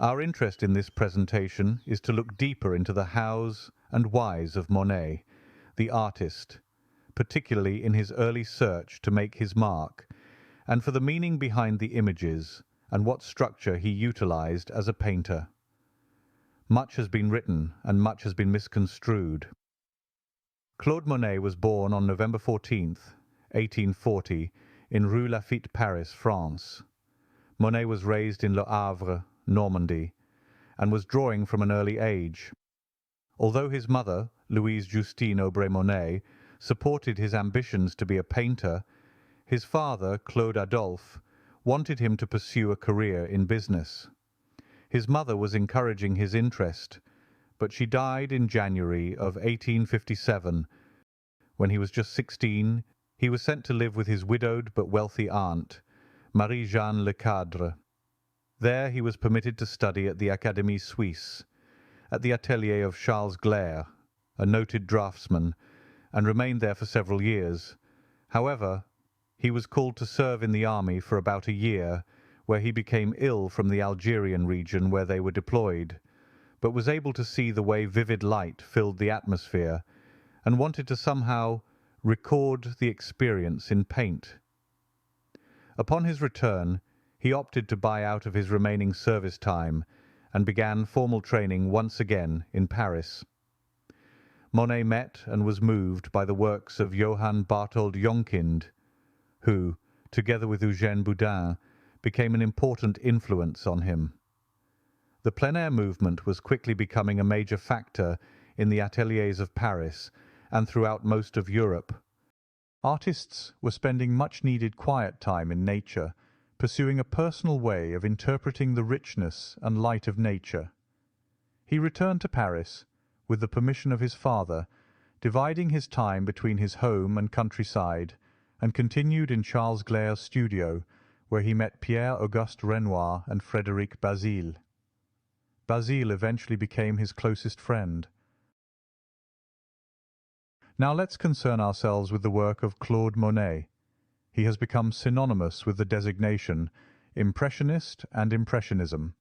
Our interest in this presentation is to look deeper into the hows and whys of Monet, the artist, particularly in his early search to make his mark, and for the meaning behind the images and what structure he utilized as a painter. Much has been written and much has been misconstrued. Claude Monet was born on November 14th, 1840, in Rue Lafitte, Paris, France. Monet was raised in Le Havre, Normandy, and was drawing from an early age. Although his mother, Louise Justine Aubray Monet, supported his ambitions to be a painter, his father, Claude Adolphe, wanted him to pursue a career in business. His mother was encouraging his interest, but she died in January of 1857. When he was just 16, he was sent to live with his widowed but wealthy aunt, Marie-Jeanne Lecadre. There he was permitted to study at the Académie Suisse, at the atelier of Charles Gleyre, a noted draftsman, and remained there for several years. However, he was called to serve in the army for about a year, where he became ill from the Algerian region where they were deployed, but was able to see the way vivid light filled the atmosphere, and wanted to somehow record the experience in paint. Upon his return, he opted to buy out of his remaining service time and began formal training once again in Paris. Monet met and was moved by the works of Johann Barthold Jonkind, who, together with Eugène Boudin, became an important influence on him. The plein air movement was quickly becoming a major factor in the ateliers of Paris and throughout most of Europe. Artists were spending much needed quiet time in nature, pursuing a personal way of interpreting the richness and light of nature. He returned to Paris, with the permission of his father, dividing his time between his home and countryside, and continued in Charles Gleyre's studio, where he met Pierre-Auguste Renoir and Frédéric Bazille. Bazille eventually became his closest friend. Now let's concern ourselves with the work of Claude Monet. He has become synonymous with the designation Impressionist and Impressionism,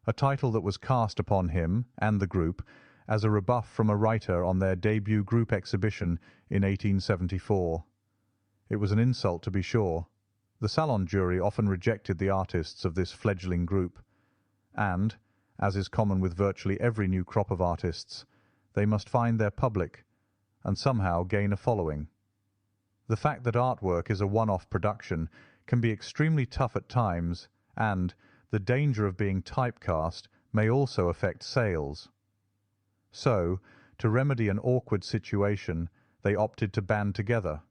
a title that was cast upon him and the group as a rebuff from a writer on their debut group exhibition in 1874. It was an insult, to be sure. The Salon jury often rejected the artists of this fledgling group, and, as is common with virtually every new crop of artists, they must find their public and somehow gain a following. The fact that artwork is a one-off production can be extremely tough at times, and the danger of being typecast may also affect sales. So, to remedy an awkward situation, they opted to band together.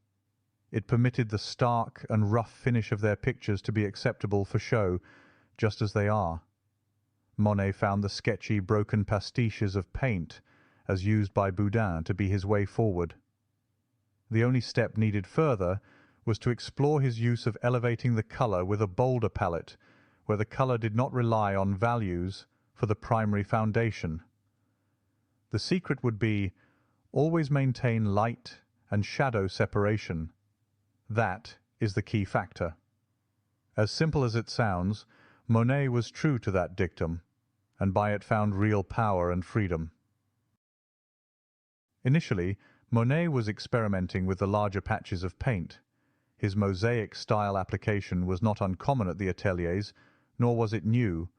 It permitted the stark and rough finish of their pictures to be acceptable for show, just as they are. Monet found the sketchy, broken pastiches of paint, as used by Boudin, to be his way forward. The only step needed further was to explore his use of elevating the colour with a bolder palette, where the colour did not rely on values for the primary foundation. The secret would be, always maintain light and shadow separation. That is the key factor. As simple as it sounds, Monet was true to that dictum, and by it found real power and freedom. Initially, Monet was experimenting with the larger patches of paint. His mosaic-style application was not uncommon at the ateliers, nor was it new,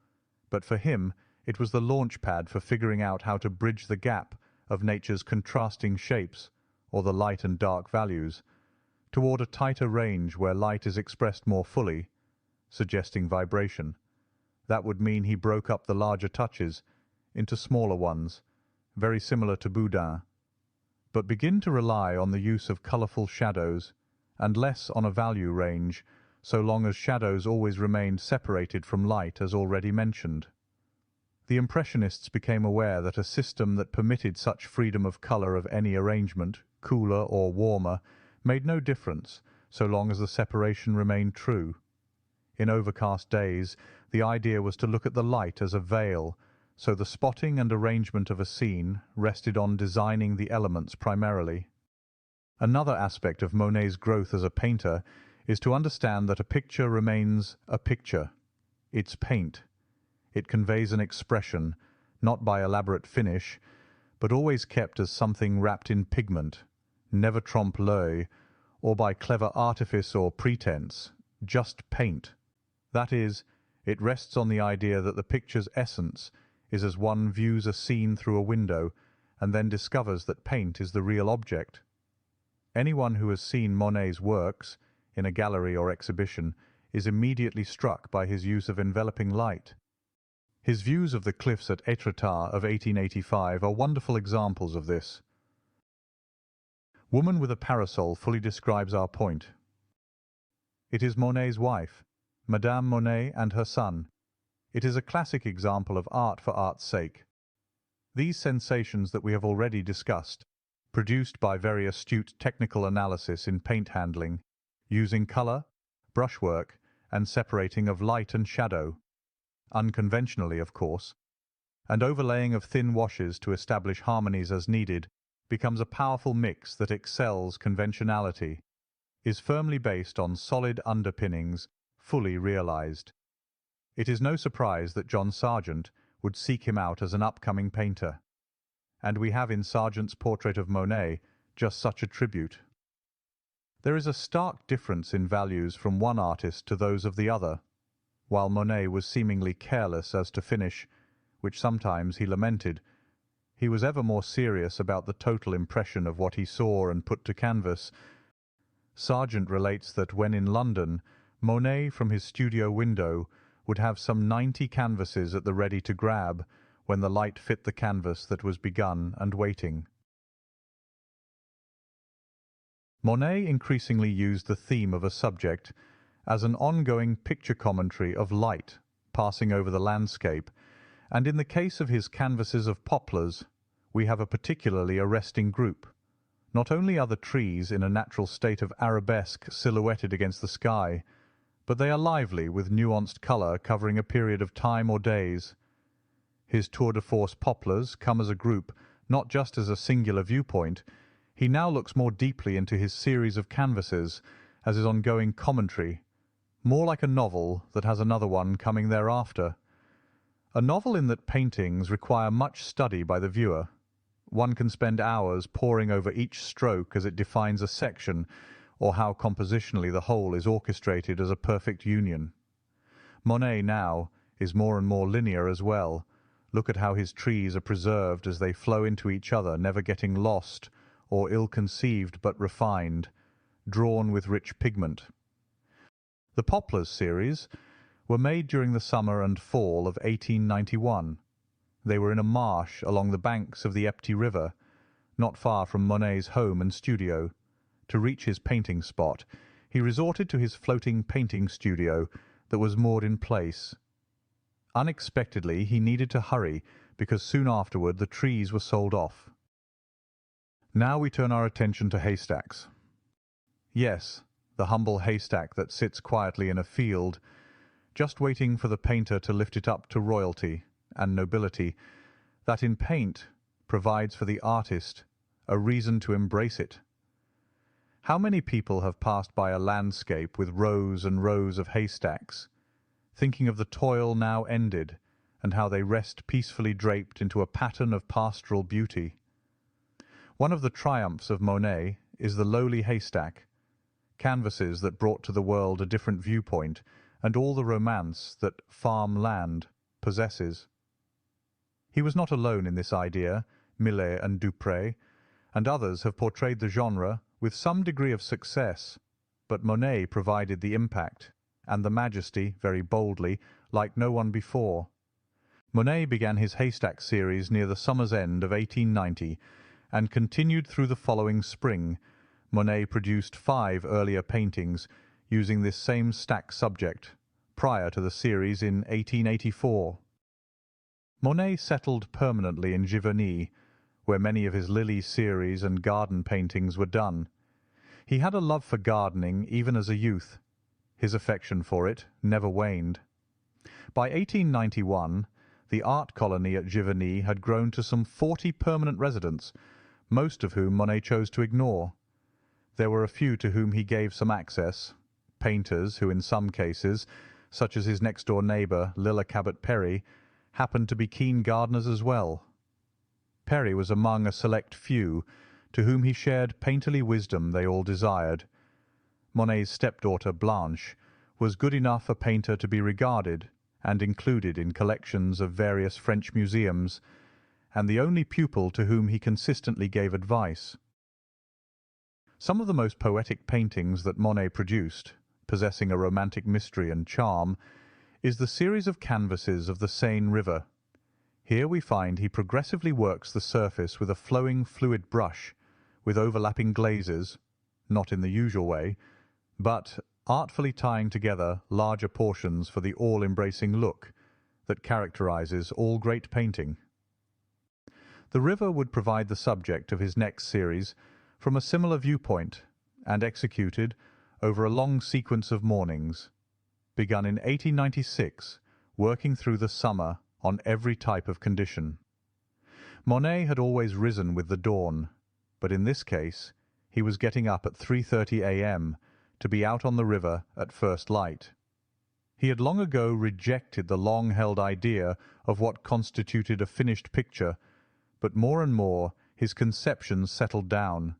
but for him it was the launch pad for figuring out how to bridge the gap of nature's contrasting shapes, or the light and dark values, toward a tighter range where light is expressed more fully, suggesting vibration. That would mean he broke up the larger touches into smaller ones, very similar to Boudin, but begin to rely on the use of colourful shadows and less on a value range, so long as shadows always remained separated from light, as already mentioned. The Impressionists became aware that a system that permitted such freedom of colour of any arrangement, cooler or warmer, made no difference so long as the separation remained true. In overcast days, the idea was to look at the light as a veil, so the spotting and arrangement of a scene rested on designing the elements primarily. Another aspect of Monet's growth as a painter is to understand that a picture remains a picture. It's paint. It conveys an expression, not by elaborate finish, but always kept as something wrapped in pigment, never trompe l'oeil, or by clever artifice or pretence, just paint. That is, it rests on the idea that the picture's essence is as one views a scene through a window and then discovers that paint is the real object. Anyone who has seen Monet's works, in a gallery or exhibition, is immediately struck by his use of enveloping light. His views of the cliffs at Étretat of 1885 are wonderful examples of this. Woman with a parasol fully describes our point. It is Monet's wife, Madame Monet, and her son. It is a classic example of art for art's sake. These sensations that we have already discussed, produced by very astute technical analysis in paint handling, using colour, brushwork, and separating of light and shadow, unconventionally of course, and overlaying of thin washes to establish harmonies as needed, becomes a powerful mix that excels conventionality, is firmly based on solid underpinnings, fully realized. It is no surprise that John Sargent would seek him out as an upcoming painter, and we have in Sargent's portrait of Monet just such a tribute. There is a stark difference in values from one artist to those of the other. While Monet was seemingly careless as to finish, which sometimes he lamented, he was ever more serious about the total impression of what he saw and put to canvas. Sargent relates that when in London, Monet from his studio window would have some 90 canvases at the ready to grab when the light fit the canvas that was begun and waiting. Monet increasingly used the theme of a subject as an ongoing picture commentary of light passing over the landscape, and in the case of his canvases of Poplars we have a particularly arresting group. Not only are the trees in a natural state of arabesque silhouetted against the sky, but they are lively with nuanced colour covering a period of time or days. His tour de force poplars come as a group, not just as a singular viewpoint. He now looks more deeply into his series of canvases as his ongoing commentary, more like a novel that has another one coming thereafter. A novel in that paintings require much study by the viewer. One can spend hours poring over each stroke as it defines a section, or how compositionally the whole is orchestrated as a perfect union. Monet now is more and more linear as well. Look at how his trees are preserved as they flow into each other, never getting lost, or ill-conceived but refined, drawn with rich pigment. The Poplars series were made during the summer and fall of 1891. They were in a marsh along the banks of the Epte River, not far from Monet's home and studio. To reach his painting spot, he resorted to his floating painting studio that was moored in place. Unexpectedly, he needed to hurry because soon afterward the trees were sold off. Now we turn our attention to haystacks. Yes, the humble haystack that sits quietly in a field, just waiting for the painter to lift it up to royalty and nobility, that in paint provides for the artist a reason to embrace it. How many people have passed by a landscape with rows and rows of haystacks, thinking of the toil now ended, and how they rest peacefully draped into a pattern of pastoral beauty? One of the triumphs of Monet is the lowly haystack, canvases that brought to the world a different viewpoint and all the romance that farm land possesses. He was not alone in this idea. Millet and Dupré and others have portrayed the genre with some degree of success, but Monet provided the impact and the majesty very boldly, like no one before. Monet began his haystack series near the summer's end of 1890 and continued through the following spring. Monet produced 5 earlier paintings using this same stack subject, prior to the series in 1884. Monet settled permanently in Giverny, where many of his lily series and garden paintings were done. He had a love for gardening even as a youth. His affection for it never waned. By 1891, the art colony at Giverny had grown to some 40 permanent residents, most of whom Monet chose to ignore. There were a few to whom he gave some access, painters who in some cases, such as his next-door neighbour, Lilla Cabot Perry, happened to be keen gardeners as well. Perry was among a select few to whom he shared painterly wisdom they all desired. Monet's stepdaughter Blanche was good enough a painter to be regarded and included in collections of various French museums, and the only pupil to whom he consistently gave advice. Some of the most poetic paintings that Monet produced, possessing a romantic mystery and charm, is the series of canvases of the Seine river. Here we find he progressively works the surface with a flowing fluid brush, with overlapping glazes, not in the usual way, but artfully tying together larger portions for the all-embracing look that characterizes all great painting. The river would provide the subject of his next series from a similar viewpoint, and executed over a long sequence of mornings, begun in 1896, working through the summer on every type of condition. Monet had always risen with the dawn, but in this case he was getting up at 3:30 a.m. to be out on the river at first light. He had long ago rejected the long-held idea of what constituted a finished picture, but more and more his conceptions settled down,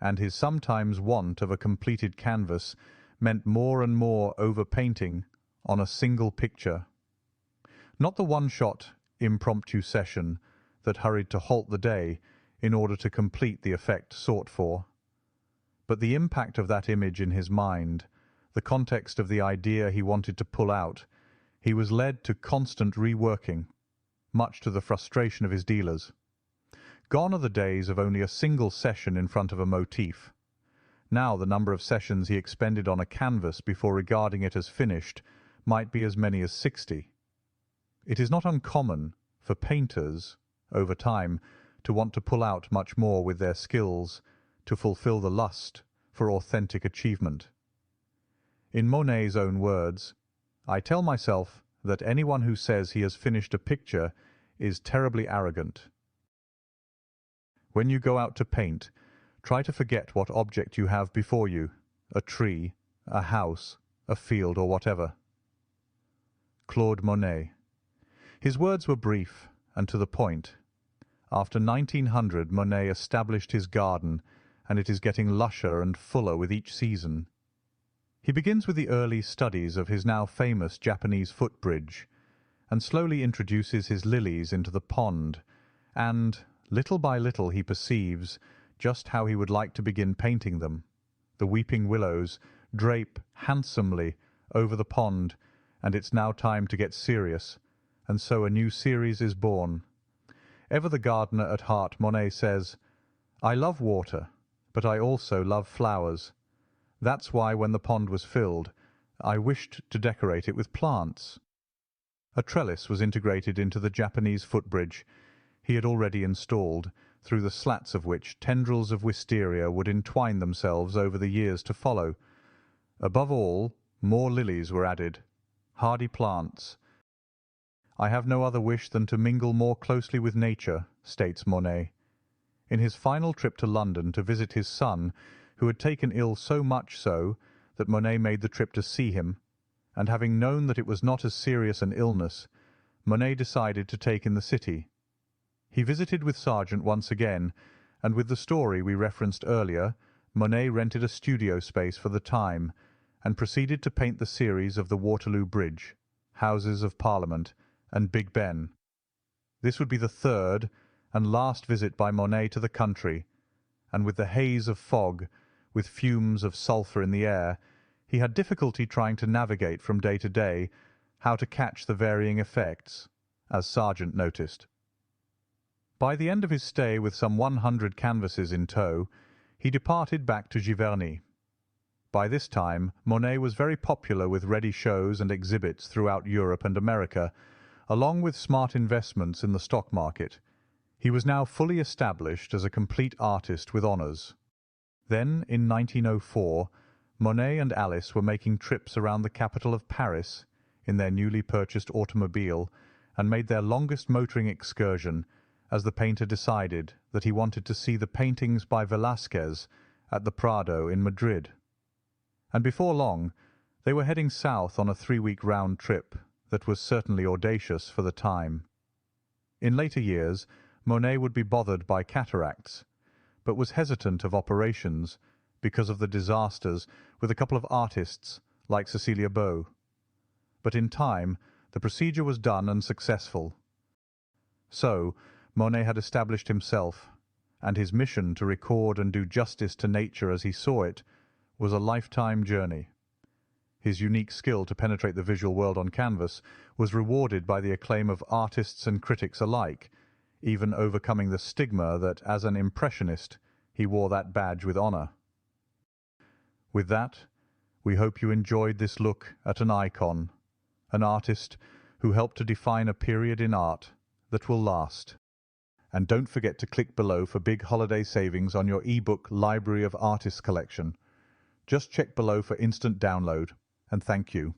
and his sometimes want of a completed canvas meant more and more over-painting on a single picture. Not the one-shot, impromptu session that hurried to halt the day in order to complete the effect sought for, but the impact of that image in his mind, the context of the idea he wanted to pull out. He was led to constant reworking, much to the frustration of his dealers. Gone are the days of only a single session in front of a motif. Now the number of sessions he expended on a canvas before regarding it as finished might be as many as 60. It is not uncommon for painters, over time, to want to pull out much more with their skills, to fulfill the lust for authentic achievement. In Monet's own words, "I tell myself that anyone who says he has finished a picture is terribly arrogant." When you go out to paint, try to forget what object you have before you, a tree, a house, a field, or whatever. Claude Monet. His words were brief and to the point. After 1900, Monet established his garden, and it is getting lusher and fuller with each season. He begins with the early studies of his now famous Japanese footbridge, and slowly introduces his lilies into the pond, and, little by little, he perceives just how he would like to begin painting them. The weeping willows drape handsomely over the pond, and it's now time to get serious, and so a new series is born. Ever the gardener at heart, Monet says, "I love water, but I also love flowers. That's why when the pond was filled, I wished to decorate it with plants." A trellis was integrated into the Japanese footbridge he had already installed, through the slats of which tendrils of wisteria would entwine themselves over the years to follow. Above all, more lilies were added, hardy plants. "I have no other wish than to mingle more closely with nature," states Monet. In his final trip to London to visit his son, who had taken ill so much so that Monet made the trip to see him, and having known that it was not as serious an illness, Monet decided to take in the city. He visited with Sargent once again, and with the story we referenced earlier, Monet rented a studio space for the time, and proceeded to paint the series of the Waterloo Bridge, Houses of Parliament, and Big Ben. This would be the third and last visit by Monet to the country, and with the haze of fog, with fumes of sulphur in the air, he had difficulty trying to navigate from day to day how to catch the varying effects, as Sargent noticed. By the end of his stay, with some 100 canvases in tow, he departed back to Giverny. By this time Monet was very popular with ready shows and exhibits throughout Europe and America, along with smart investments in the stock market. He was now fully established as a complete artist with honours. Then, in 1904, Monet and Alice were making trips around the capital of Paris in their newly purchased automobile, and made their longest motoring excursion, as the painter decided that he wanted to see the paintings by Velázquez at the Prado in Madrid. And before long they were heading south on a 3-week round trip, that was certainly audacious for the time. In later years, Monet would be bothered by cataracts, but was hesitant of operations because of the disasters with a couple of artists like Cecilia Beaux. But in time, the procedure was done and successful. So, Monet had established himself, and his mission to record and do justice to nature as he saw it was a lifetime journey. His unique skill to penetrate the visual world on canvas was rewarded by the acclaim of artists and critics alike, even overcoming the stigma that as an impressionist he wore that badge with honour. With that, we hope you enjoyed this look at an icon, an artist who helped to define a period in art that will last. And don't forget to click below for big holiday savings on your ebook Library of Artists collection. Just check below for instant download, and thank you.